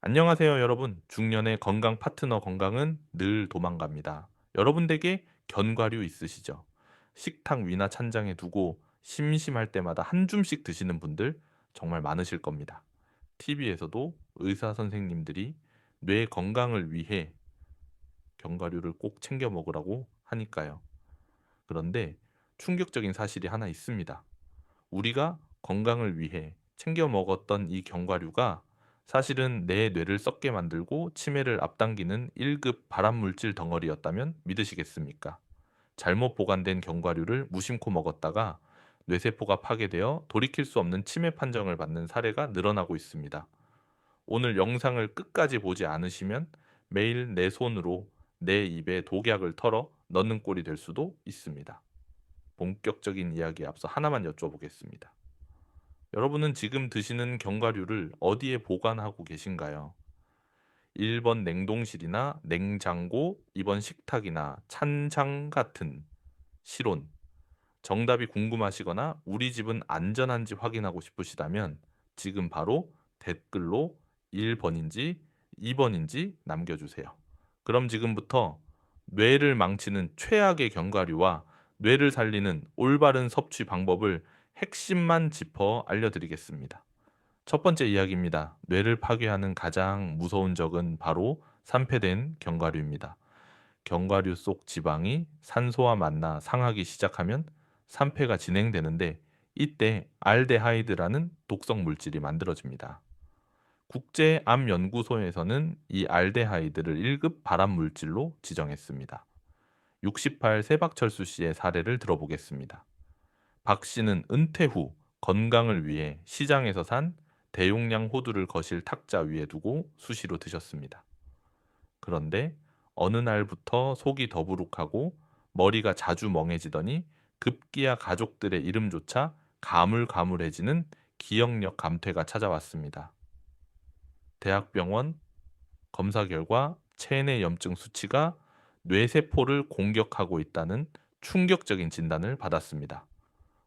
안녕하세요, 여러분. 중년의 건강 파트너 건강은 늘 도망갑니다. 여러분 댁에 견과류 있으시죠? 식탁 위나 찬장에 두고 심심할 때마다 한 줌씩 드시는 분들 정말 많으실 겁니다. TV에서도 의사 선생님들이 뇌 건강을 위해 견과류를 꼭 챙겨 먹으라고 하니까요. 그런데 충격적인 사실이 하나 있습니다. 우리가 건강을 위해 챙겨 먹었던 이 견과류가 사실은 내 뇌를 썩게 만들고 치매를 앞당기는 1급 발암물질 덩어리였다면 믿으시겠습니까? 잘못 보관된 견과류를 무심코 먹었다가 뇌세포가 파괴되어 돌이킬 수 없는 치매 판정을 받는 사례가 늘어나고 있습니다. 오늘 영상을 끝까지 보지 않으시면 매일 내 손으로 내 입에 독약을 털어 넣는 꼴이 될 수도 있습니다. 본격적인 이야기에 앞서 하나만 여쭤보겠습니다. 여러분은 지금 드시는 견과류를 어디에 보관하고 계신가요? 1번 냉동실이나 냉장고, 2번 식탁이나 찬장 같은 실온. 정답이 궁금하시거나 우리 집은 안전한지 확인하고 싶으시다면 지금 바로 댓글로 1번인지 2번인지 남겨주세요. 그럼 지금부터 뇌를 망치는 최악의 견과류와 뇌를 살리는 올바른 섭취 방법을 핵심만 짚어 알려드리겠습니다. 첫 번째 이야기입니다. 뇌를 파괴하는 가장 무서운 적은 바로 산패된 견과류입니다. 견과류 속 지방이 산소와 만나 상하기 시작하면 산패가 진행되는데 이때 알데하이드라는 독성 물질이 만들어집니다. 국제암연구소에서는 이 알데하이드를 1급 발암 물질로 지정했습니다. 68 세박철수 씨의 사례를 들어보겠습니다. 박 씨는 은퇴 후 건강을 위해 시장에서 산 대용량 호두를 거실 탁자 위에 두고 수시로 드셨습니다. 그런데 어느 날부터 속이 더부룩하고 머리가 자주 멍해지더니 급기야 가족들의 이름조차 가물가물해지는 기억력 감퇴가 찾아왔습니다. 대학병원 검사 결과 체내 염증 수치가 뇌세포를 공격하고 있다는 충격적인 진단을 받았습니다.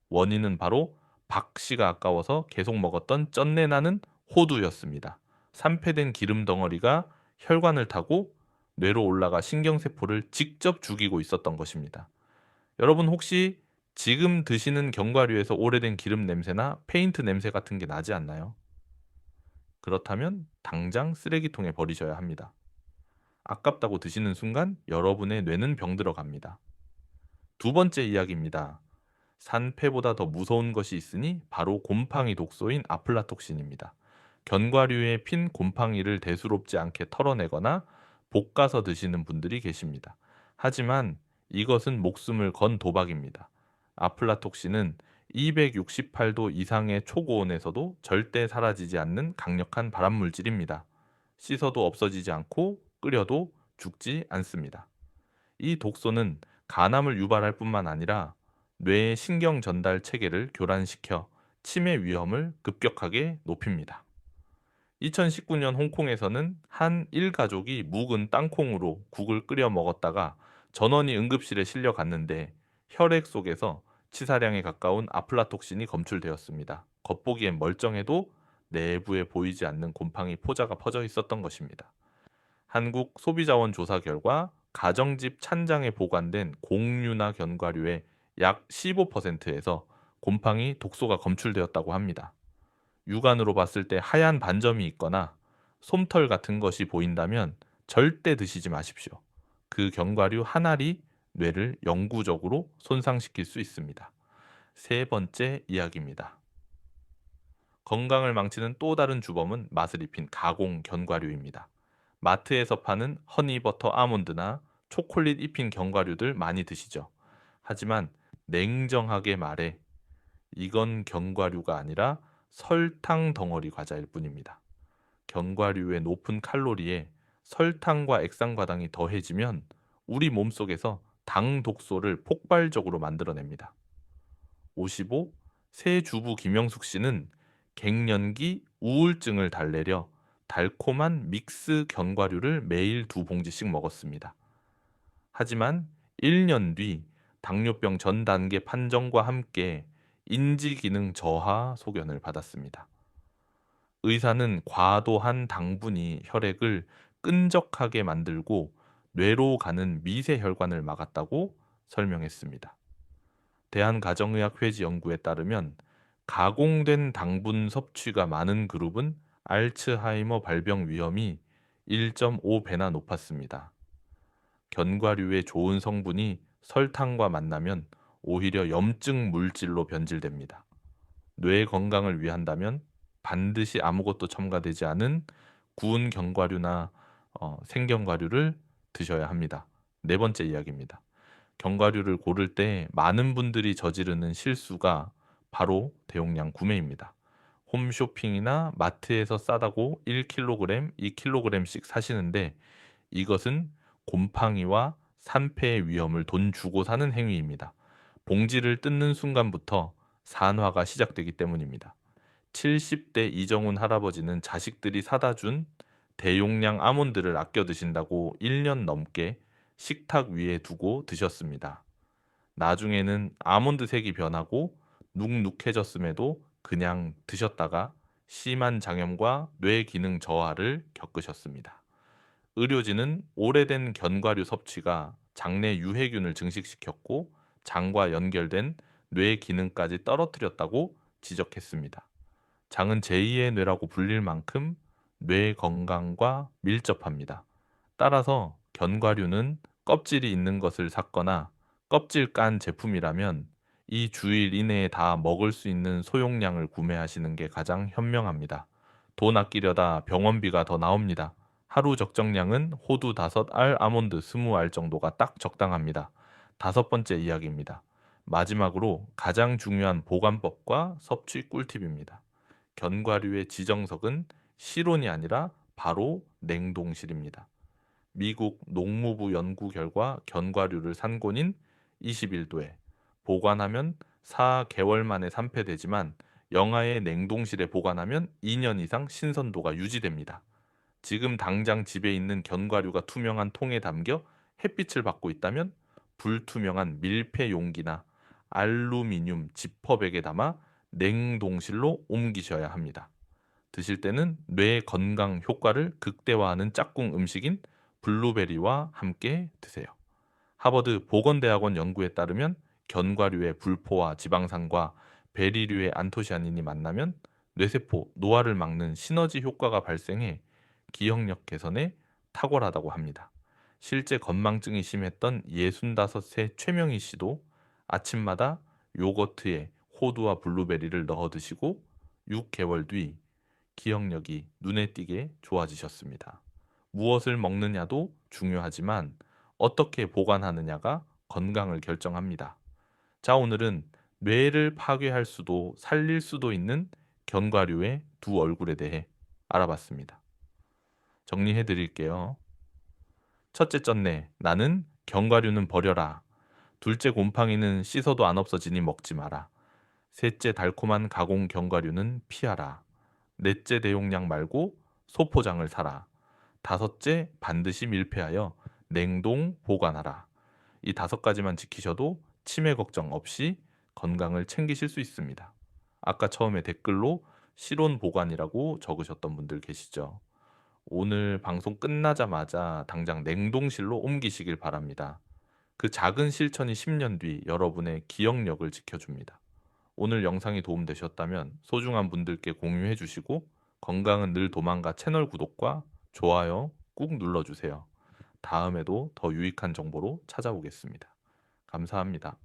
원인은 바로 박 씨가 아까워서 계속 먹었던 쩐내 나는 호두였습니다. 산패된 기름 덩어리가 혈관을 타고 뇌로 올라가 신경세포를 직접 죽이고 있었던 것입니다. 여러분 혹시 지금 드시는 견과류에서 오래된 기름 냄새나 페인트 냄새 같은 게 나지 않나요? 그렇다면 당장 쓰레기통에 버리셔야 합니다. 아깝다고 드시는 순간 여러분의 뇌는 병들어 갑니다. 두 번째 이야기입니다. 산패보다 더 무서운 것이 있으니 바로 곰팡이 독소인 아플라톡신입니다. 견과류에 핀 곰팡이를 대수롭지 않게 털어내거나 볶아서 드시는 분들이 계십니다. 하지만 이것은 목숨을 건 도박입니다. 아플라톡신은 268도 이상의 초고온에서도 절대 사라지지 않는 강력한 발암물질입니다. 씻어도 없어지지 않고 끓여도 죽지 않습니다. 이 독소는 간암을 유발할 뿐만 아니라 뇌의 신경 전달 체계를 교란시켜 치매 위험을 급격하게 높입니다. 2019년 홍콩에서는 한 일가족이 묵은 땅콩으로 국을 끓여 먹었다가 전원이 응급실에 실려갔는데 혈액 속에서 치사량에 가까운 아플라톡신이 검출되었습니다. 겉보기엔 멀쩡해도 내부에 보이지 않는 곰팡이 포자가 퍼져 있었던 것입니다. 한국 소비자원 조사 결과 가정집 찬장에 보관된 곡류나 견과류의 약 15%에서 곰팡이 독소가 검출되었다고 합니다. 육안으로 봤을 때 하얀 반점이 있거나 솜털 같은 것이 보인다면 절대 드시지 마십시오. 그 견과류 한 알이 뇌를 영구적으로 손상시킬 수 있습니다. 세 번째 이야기입니다. 건강을 망치는 또 다른 주범은 맛을 입힌 가공 견과류입니다. 마트에서 파는 허니버터 아몬드나 초콜릿 입힌 견과류들 많이 드시죠. 하지만 냉정하게 말해 이건 견과류가 아니라 설탕 덩어리 과자일 뿐입니다. 견과류의 높은 칼로리에 설탕과 액상과당이 더해지면 우리 몸속에서 당 독소를 폭발적으로 만들어냅니다. 55. 새 주부 김영숙 씨는 갱년기 우울증을 달래려 달콤한 믹스 견과류를 매일 2봉지씩 먹었습니다. 하지만 1년 뒤 당뇨병 전 단계 판정과 함께 인지 기능 저하 소견을 받았습니다. 의사는 과도한 당분이 혈액을 끈적하게 만들고 뇌로 가는 미세 혈관을 막았다고 설명했습니다. 대한가정의학회지 연구에 따르면 가공된 당분 섭취가 많은 그룹은 알츠하이머 발병 위험이 1.5배나 높았습니다. 견과류의 좋은 성분이 설탕과 만나면 오히려 염증 물질로 변질됩니다. 뇌 건강을 위한다면 반드시 아무것도 첨가되지 않은 구운 견과류나 생견과류를 드셔야 합니다. 네 번째 이야기입니다. 견과류를 고를 때 많은 분들이 저지르는 실수가 바로 대용량 구매입니다. 홈쇼핑이나 마트에서 싸다고 1kg, 2kg씩 사시는데 이것은 곰팡이와 산패의 위험을 돈 주고 사는 행위입니다. 봉지를 뜯는 순간부터 산화가 시작되기 때문입니다. 70대 이정훈 할아버지는 자식들이 사다 준 대용량 아몬드를 아껴 드신다고 1년 넘게 식탁 위에 두고 드셨습니다. 나중에는 아몬드 색이 변하고 눅눅해졌음에도 그냥 드셨다가 심한 장염과 뇌 기능 저하를 겪으셨습니다. 의료진은 오래된 견과류 섭취가 장내 유해균을 증식시켰고 장과 연결된 뇌 기능까지 떨어뜨렸다고 지적했습니다. 장은 제2의 뇌라고 불릴 만큼 뇌 건강과 밀접합니다. 따라서 견과류는 껍질이 있는 것을 샀거나 껍질 깐 제품이라면 이 주일 이내에 다 먹을 수 있는 소용량을 구매하시는 게 가장 현명합니다. 돈 아끼려다 병원비가 더 나옵니다. 하루 적정량은 호두 5알, 아몬드 20알 정도가 딱 적당합니다. 다섯 번째 이야기입니다. 마지막으로 가장 중요한 보관법과 섭취 꿀팁입니다. 견과류의 지정석은 실온이 아니라 바로 냉동실입니다. 미국 농무부 연구 결과 견과류를 산곤인 21도에 보관하면 4개월 만에 산패되지만 영하의 냉동실에 보관하면 2년 이상 신선도가 유지됩니다. 지금 당장 집에 있는 견과류가 투명한 통에 담겨 햇빛을 받고 있다면 불투명한 밀폐 용기나 알루미늄 지퍼백에 담아 냉동실로 옮기셔야 합니다. 드실 때는 뇌 건강 효과를 극대화하는 짝꿍 음식인 블루베리와 함께 드세요. 하버드 보건대학원 연구에 따르면 견과류의 불포화 지방산과 베리류의 안토시아닌이 만나면 뇌세포 노화를 막는 시너지 효과가 발생해 기억력 개선에 탁월하다고 합니다. 실제 건망증이 심했던 65세 최명희 씨도 아침마다 요거트에 호두와 블루베리를 넣어 드시고 6개월 뒤 기억력이 눈에 띄게 좋아지셨습니다. 무엇을 먹느냐도 중요하지만 어떻게 보관하느냐가 건강을 결정합니다. 자, 오늘은 뇌를 파괴할 수도 살릴 수도 있는 견과류의 두 얼굴에 대해 알아봤습니다. 정리해 드릴게요. 첫째 쩐네, 나는 견과류는 버려라. 둘째 곰팡이는 씻어도 안 없어지니 먹지 마라. 셋째 달콤한 가공 견과류는 피하라. 넷째 대용량 말고 소포장을 사라. 다섯째 반드시 밀폐하여 냉동 보관하라. 이 다섯 가지만 지키셔도 치매 걱정 없이 건강을 챙기실 수 있습니다. 아까 처음에 댓글로 실온 보관이라고 적으셨던 분들 계시죠? 오늘 방송 끝나자마자 당장 냉동실로 옮기시길 바랍니다. 그 작은 실천이 10년 뒤 여러분의 기억력을 지켜줍니다. 오늘 영상이 도움되셨다면 소중한 분들께 공유해 주시고 건강은 늘 도망가 채널 구독과 좋아요 꾹 눌러주세요. 다음에도 더 유익한 정보로 찾아오겠습니다. 감사합니다.